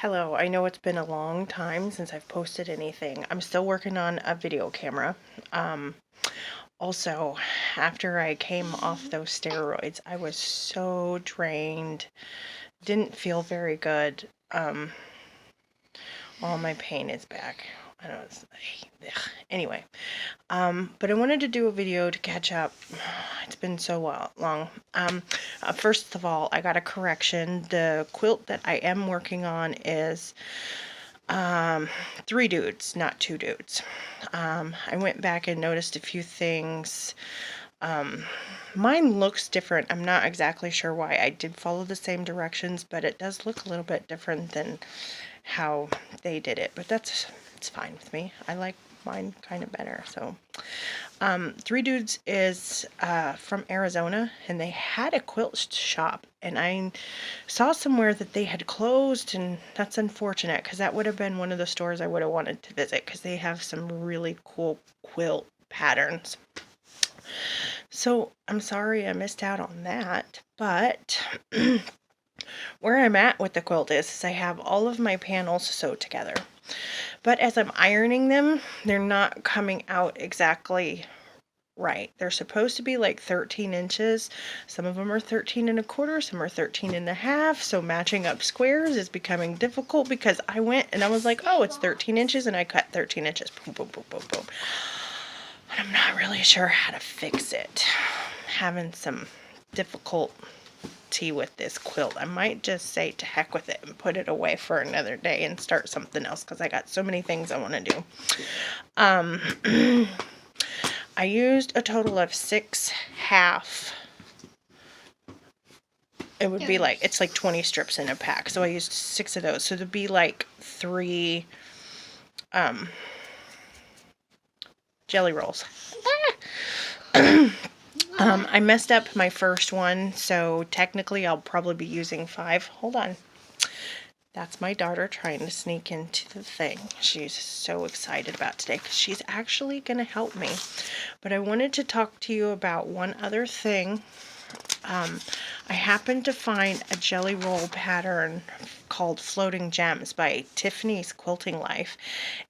Hello, I know it's been a long time since I've posted anything. I'm still working on a video camera. Um, Also, after I came off those steroids, I was so drained, didn't feel very good. All my pain is back. I don't know. Anyway, but I wanted to do a video to catch up. It's been so long. First of all, I got a correction. The quilt that I am working on is 3 dudes, not 2 dudes. I went back and noticed a few things. Mine looks different. I'm not exactly sure why. I did follow the same directions, but it does look a little bit different than how they did it. But it's fine with me. I like mine kind of better. So, 3 Dudes is from Arizona, and they had a quilt shop, and I saw somewhere that they had closed, and that's unfortunate because that would have been one of the stores I would have wanted to visit because they have some really cool quilt patterns. So I'm sorry I missed out on that, but where I'm at with the quilt is I have all of my panels sewed together. But as I'm ironing them, they're not coming out exactly right. They're supposed to be like 13 inches. Some of them are 13 and a quarter, some are 13 and a half. So matching up squares is becoming difficult because I went and I was like, oh, it's 13 inches, and I cut 13 inches. Boom, boom, boom, boom, boom. But I'm not really sure how to fix it. I'm having some difficulty with this quilt. I might just say to heck with it and put it away for another day and start something else because I got so many things I want to do. I used a total of 6 half. It would be like, it's like 20 strips in a pack. So I used 6 of those. So there'd be like 3 jelly rolls. I messed up my first one, so technically I'll probably be using 5. Hold on. That's my daughter trying to sneak into the thing. She's so excited about today because she's actually going to help me. But I wanted to talk to you about one other thing. I happened to find a jelly roll pattern called Floating Gems by Tiffany's Quilting Life,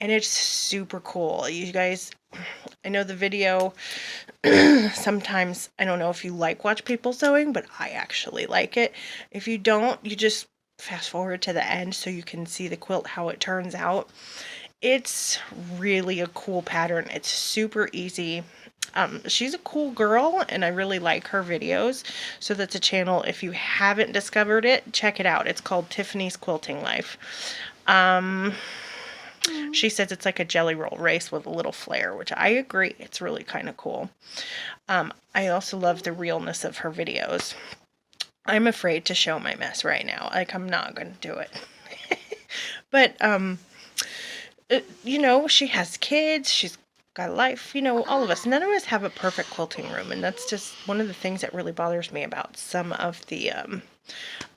and it's super cool. You guys, I know the video, sometimes, I don't know if you watch people sewing, but I actually like it. If you don't, you just fast forward to the end so you can see the quilt, how it turns out. It's really a cool pattern. It's super easy. She's a cool girl, and I really like her videos. So that's a channel. If you haven't discovered it, check it out. It's called Tiffany's Quilting Life. She says it's like a jelly roll race with a little flair, which I agree. It's really kind of cool. I also love the realness of her videos. I'm afraid to show my mess right now. Like, I'm not going to do it. But, you know, she has kids. She's got a life. You know, all of us. None of us have a perfect quilting room. And that's just one of the things that really bothers me about some of the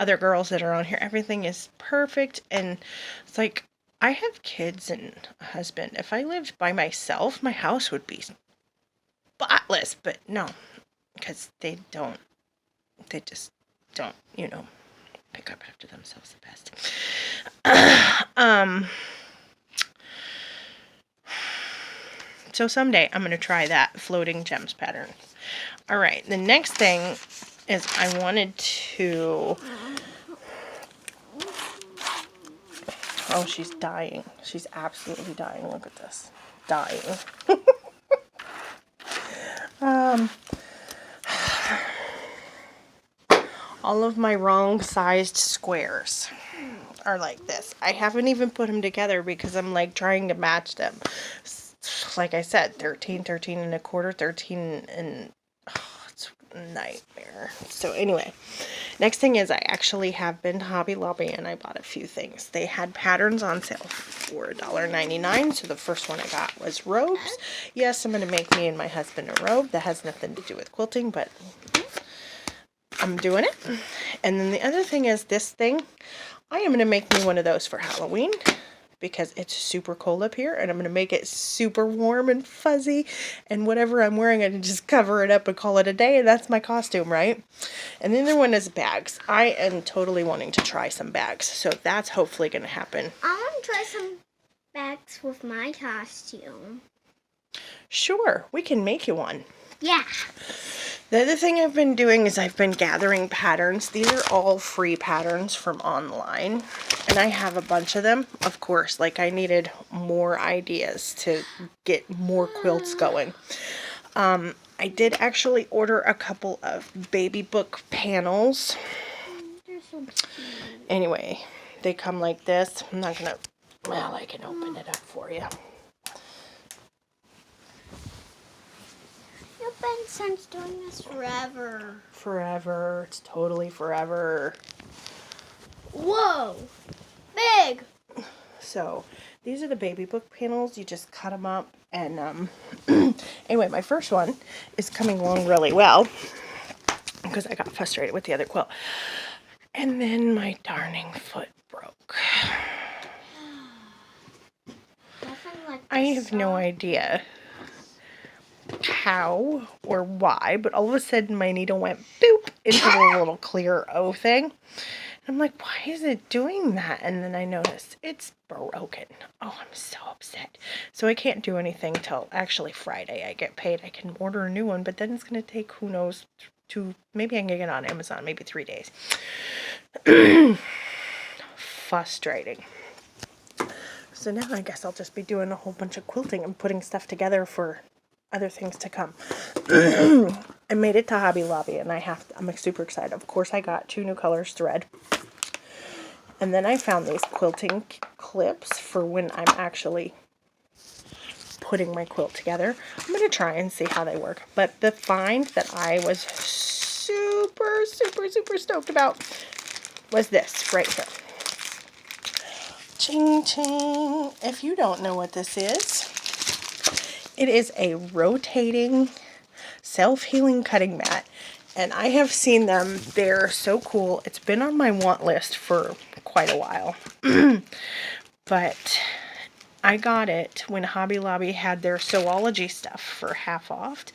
other girls that are on here. Everything is perfect. And it's like, I have kids and a husband. If I lived by myself, my house would be spotless. But no, because they just don't, you know, pick up after themselves the best. So someday I'm going to try that Floating Gems pattern. All right, the next thing is I wanted to... Oh, she's dying. She's absolutely dying. Look at this. Dying. All of my wrong-sized squares are like this. I haven't even put them together because I'm like trying to match them. Like I said, 13, 13 and a quarter, 13 and... Oh, it's a nightmare. So anyway, next thing is I actually have been to Hobby Lobby and I bought a few things. They had patterns on sale for $1.99. So the first one I got was robes. Yes, I'm going to make me and my husband a robe. That has nothing to do with quilting, but I'm doing it. And then the other thing is this thing. I am going to make me one of those for Halloween because it's super cold up here, and I'm going to make it super warm and fuzzy, and whatever I'm wearing, I can just cover it up and call it a day, and that's my costume, right? And the other one is bags. I am totally wanting to try some bags, so that's hopefully going to happen. I want to try some bags with my costume. Sure, we can make you one. Yeah. The other thing I've been doing is I've been gathering patterns. These are all free patterns from online, and I have a bunch of them. Of course, like I needed more ideas to get more quilts going. I did actually order a couple of baby book panels. They're so cute. Anyway, they come like this. I'm not gonna, well, I can open it up for you. You've been since doing this forever. Forever. It's totally forever. Whoa! Big! So, these are the baby book panels. You just cut them up. And, anyway, my first one is coming along really well because I got frustrated with the other quilt. And then my darning foot broke. I have no idea how or why, but all of a sudden my needle went boop into the little clear O thing. And I'm like, why is it doing that? And then I noticed it's broken. Oh, I'm so upset. So I can't do anything till actually Friday. I get paid. I can order a new one, but then it's going to take, who knows, maybe I can get it on Amazon, maybe 3 days. Frustrating. So now I guess I'll just be doing a whole bunch of quilting and putting stuff together for other things to come. I made it to Hobby Lobby, and I'm super excited. Of course, I got 2 new colors thread. And then I found these quilting clips for when I'm actually putting my quilt together. I'm going to try and see how they work. But the find that I was super, super, super stoked about was this right here. Ching, ching. If you don't know what this is, it is a rotating self-healing cutting mat. And I have seen them. They're so cool. It's been on my want list for quite a while. But I got it when Hobby Lobby had their Sewology stuff for half off.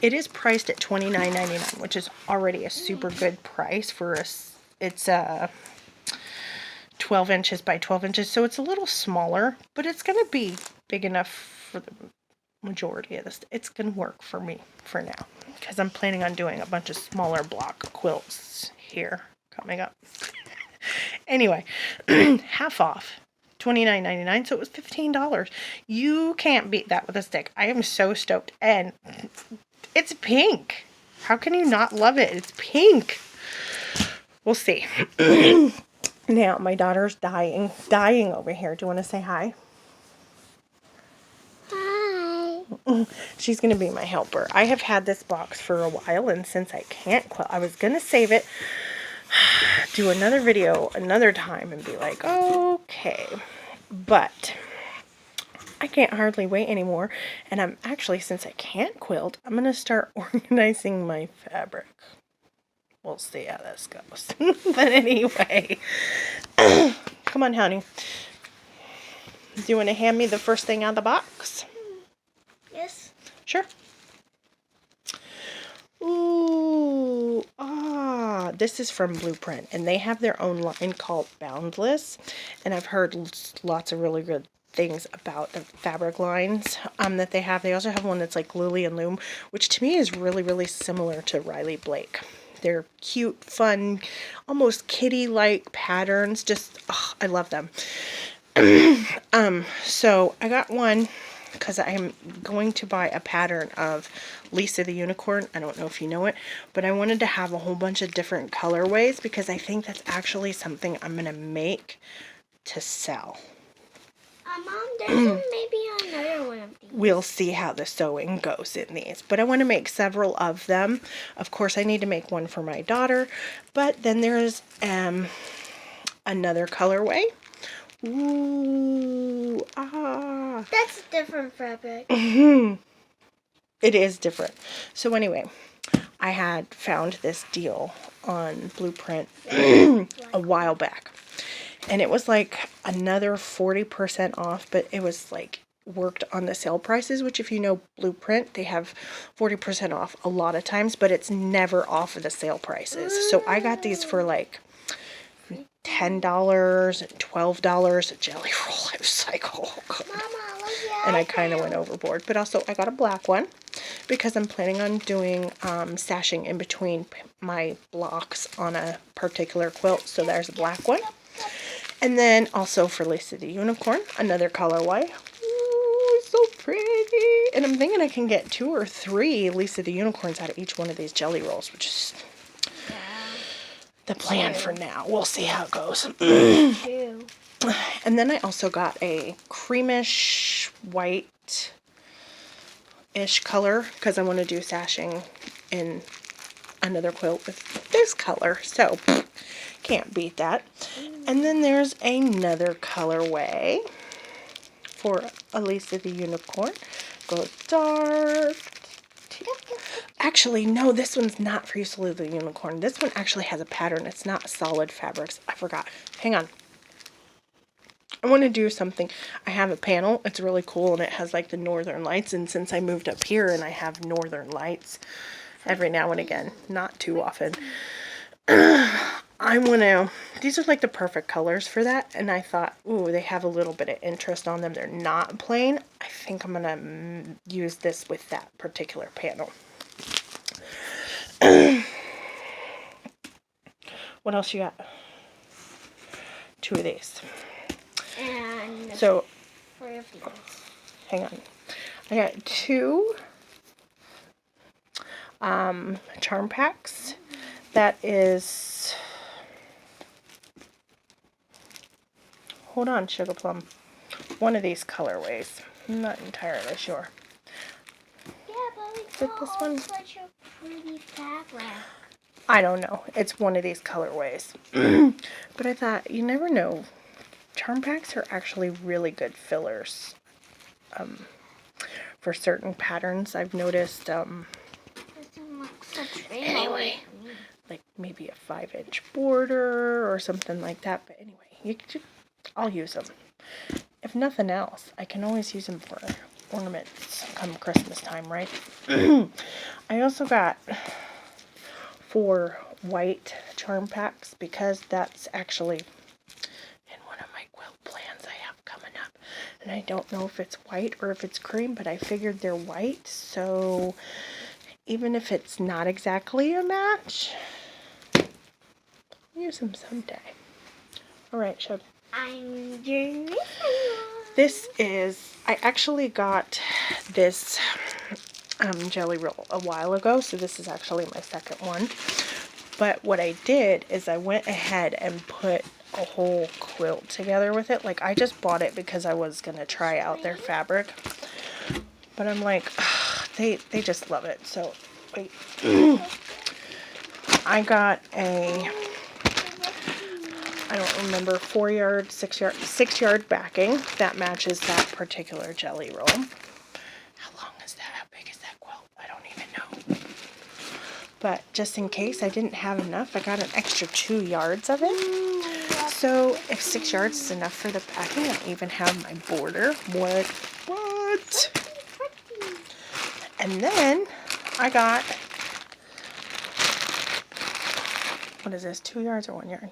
It is priced at $29.99, which is already a super good price for us. It's 12 inches by 12 inches, so it's a little smaller, but it's going to be big enough for the majority of this. It's going to work for me for now, because I'm planning on doing a bunch of smaller block quilts here coming up. Anyway, half off, $29.99, so it was $15. You can't beat that with a stick. I am so stoked, and it's pink. How can you not love it? It's pink. We'll see. Now, my daughter's dying over here. Do you want to say hi? Hi. She's going to be my helper. I have had this box for a while, and since I can't quilt, I was going to save it, do another video another time, and be like, okay. But I can't hardly wait anymore, and I'm actually, since I can't quilt, I'm going to start organizing my fabric. We'll see how this goes. But anyway, come on, honey. Do you want to hand me the first thing out of the box? Yes. Sure. Ooh, this is from Blueprint, and they have their own line called Boundless, and I've heard lots of really good things about the fabric lines that they have. They also have one that's like Lily and Loom, which to me is really, really similar to Riley Blake. They're cute, fun, almost kitty-like patterns. Just, I love them. So I got one because I am going to buy a pattern of Lisa the Unicorn. I don't know if you know it, but I wanted to have a whole bunch of different colorways because I think that's actually something I'm going to make to sell. Mom, there's maybe another one of these. We'll see how the sewing goes in these, but I want to make several of them. Of course, I need to make one for my daughter, but then there's another colorway. Ooh, That's different fabric. It is different. So anyway, I had found this deal on Blueprint a while back. And it was like another 40% off, but it was like worked on the sale prices, which if you know Blueprint, they have 40% off a lot of times, but it's never off of the sale prices. So I got these for like $10 and $12 a jelly roll. I was like, oh god. Mama, look at And I kind of went overboard. But also I got a black one because I'm planning on doing stashing in between my blocks on a particular quilt. So there's a black one. And then also for Lisa the Unicorn, another colorway. Ooh, so pretty. And I'm thinking I can get 2 or 3 Lisa the Unicorns out of each one of these jelly rolls, which is the plan for now. We'll see how it goes. Two. And then I also got a creamish white-ish color because I want to do sashing in another quilt with this color. So, can't beat that. And then there's another colorway for Elisa the Unicorn. Goes dark. Actually, no, this one's not for Elisa the Unicorn. This one actually has a pattern. It's not solid fabrics. I forgot. Hang on. I want to do something. I have a panel. It's really cool, and it has like the northern lights. And since I moved up here and I have northern lights every now and again, not too often, I want to, these are like the perfect colors for that. And I thought, ooh, they have a little bit of interest on them. They're not plain. I think I'm going to use this with that particular panel. What else you got? 2 of these. And So, 3 of these. hang on. I got 2 charm packs. That is, hold on, Sugar Plum. One of these colorways. I'm not entirely sure. Yeah, but Is it this one? such a pretty fabric. I don't know. It's one of these colorways. But I thought, you never know. Charm packs are actually really good fillers for certain patterns. I've noticed, anyway, like maybe a 5-inch border or something like that. But anyway, I'll use them. If nothing else, I can always use them for ornaments come Christmas time, right? I also got 4 white charm packs because that's actually in one of my quilt plans I have coming up. And I don't know if it's white or if it's cream, but I figured they're white. So even if it's not exactly a match, I'll use them someday. Alright, Shug. I'm doing this. This is, I actually got this jelly roll a while ago, so this is actually my second one. But what I did is I went ahead and put a whole quilt together with it. Like, I just bought it because I was going to try out their fabric. But I'm like, ugh, they just love it. So, wait. I got a, I don't remember, 4-yard, 6-yard, 6-yard backing that matches that particular jelly roll. How long is that? How big is that quilt? I don't even know. But just in case I didn't have enough, I got an extra 2 yards of it. So if 6 yards is enough for the backing, I even have my border. What? And then I got, what is this, 2 yards or 1 yard?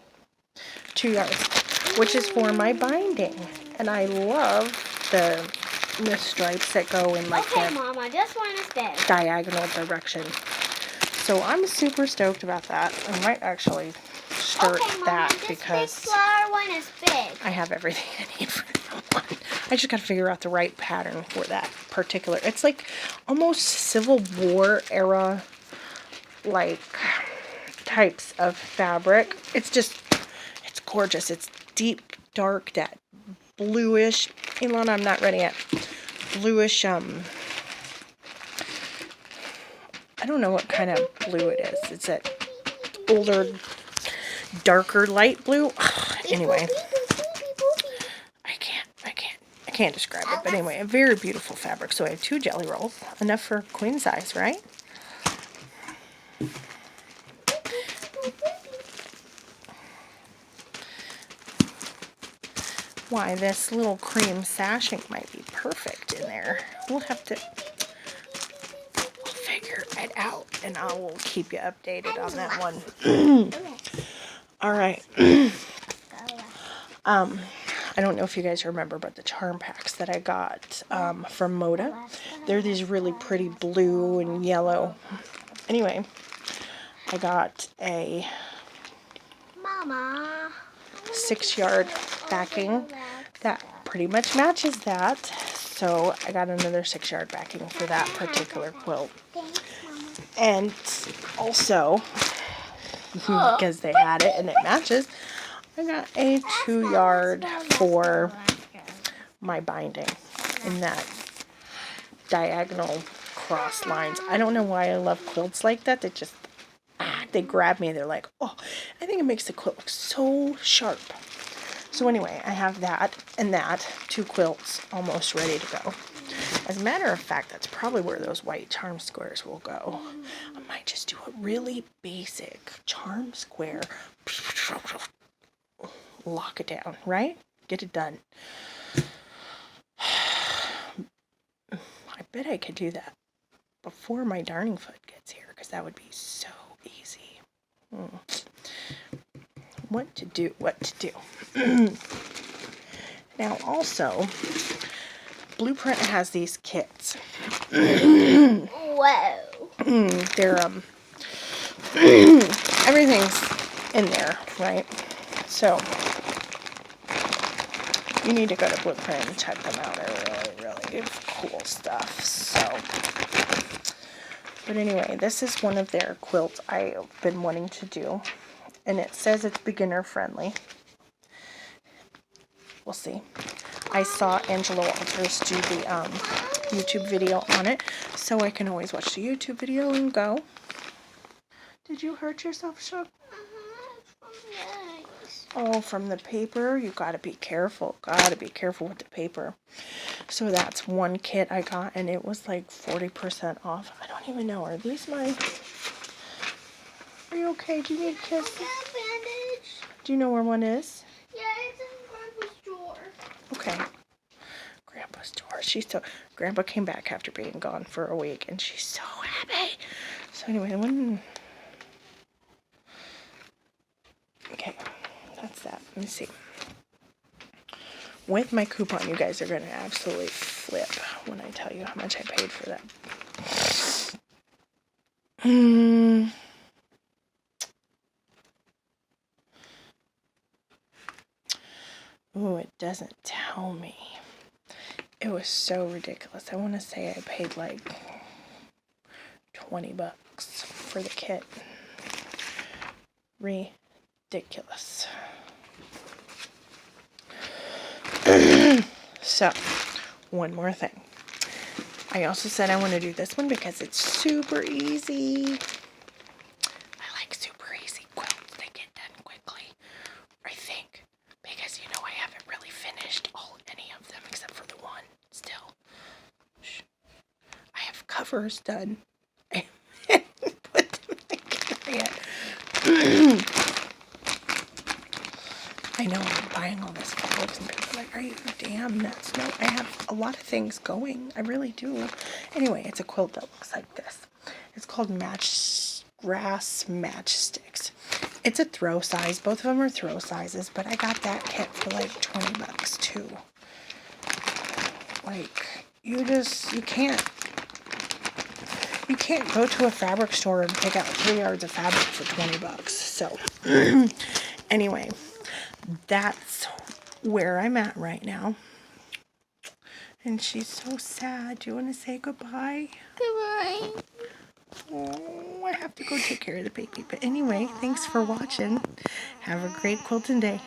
2 yards, which is for my binding. And I love the stripes that go in like Okay, the Mama, this one is big. diagonal direction. So I'm super stoked about that. I might actually start Okay, Mama, that this because big flower one is big. I have everything I need for that one. I just got to figure out the right pattern for that particular. It's like almost Civil War era, like, types of fabric. It's just, it's gorgeous. It's deep, dark, that bluish. Ilana, I'm not ready yet. Bluish, I don't know what kind of blue it is. It's that older, darker light blue. Anyway, I can't describe it. But anyway, a very beautiful fabric. So I have 2 jelly rolls, enough for queen size, right? why this little cream sashing might be perfect in there. We'll have to figure it out, and I will keep you updated on that one. All right. I don't know if you guys remember, but the charm packs that I got from Moda, they're these really pretty blue and yellow. Anyway, I got a Mama, 6-yard backing that pretty much matches that. So I got another 6-yard backing for that particular quilt. thanks, Mama. And also, because they had it and it matches, I got a 2-yard for my binding in that diagonal cross lines. I don't know why I love quilts like that. They just, they grab me. They're like, oh, I think it makes the quilt look so sharp. So anyway, I have that and that, 2 quilts almost ready to go. As a matter of fact, that's probably where those white charm squares will go. I might just do a really basic charm square. Lock it down, right? Get it done. I bet I could do that before my darning foot gets here, because that would be so easy. What to do. Now also, Blueprint has these kits. Whoa. They're everything's in there, right? So you need to go to Blueprint and check them out. They're really cool stuff. So, but anyway, this is one of their quilts I've been wanting to do, and it says it's beginner friendly. We'll see. I saw Angela Walters do the YouTube video on it, so I can always watch the YouTube video and go. Did you hurt yourself, Shook? Oh, from the paper? You gotta be careful. Gotta be careful with the paper. So that's one kit I got, and it was like 40% off. I don't even know. Are these my... Are you okay? Do you need a kiss? I got a bandage. Do you know where one is? Yeah, it's in Grandpa's drawer. Okay. Grandpa's drawer. Grandpa came back after being gone for a week, and she's so happy. So anyway, okay, that's that. Let me see. With my coupon, you guys are going to absolutely flip when I tell you how much I paid for that. Oh, it doesn't tell me. It was so ridiculous. I want to say I paid like $20 for the kit. Ridiculous. So, one more thing. I also said I want to do this one because it's super easy. I like super easy quilts. They get done quickly. I think. Because, you know, I haven't really finished any of them except for the one still. Shh. I have covers done. I haven't put them together yet. I know I'm buying all this for books and people are like, are you damn nuts? No, I have a lot of things going. I really do. Anyway, it's a quilt that looks like this. It's called Grass Matchsticks. It's a throw size. Both of them are throw sizes, but I got that kit for like $20 too. Like, you can't go to a fabric store and pick out 3 yards of fabric for $20. So, anyway, that's where I'm at right now. And she's so sad. Do you want to say goodbye? Goodbye. Oh, I have to go take care of the baby. But anyway, thanks for watching. Have a great quilting day.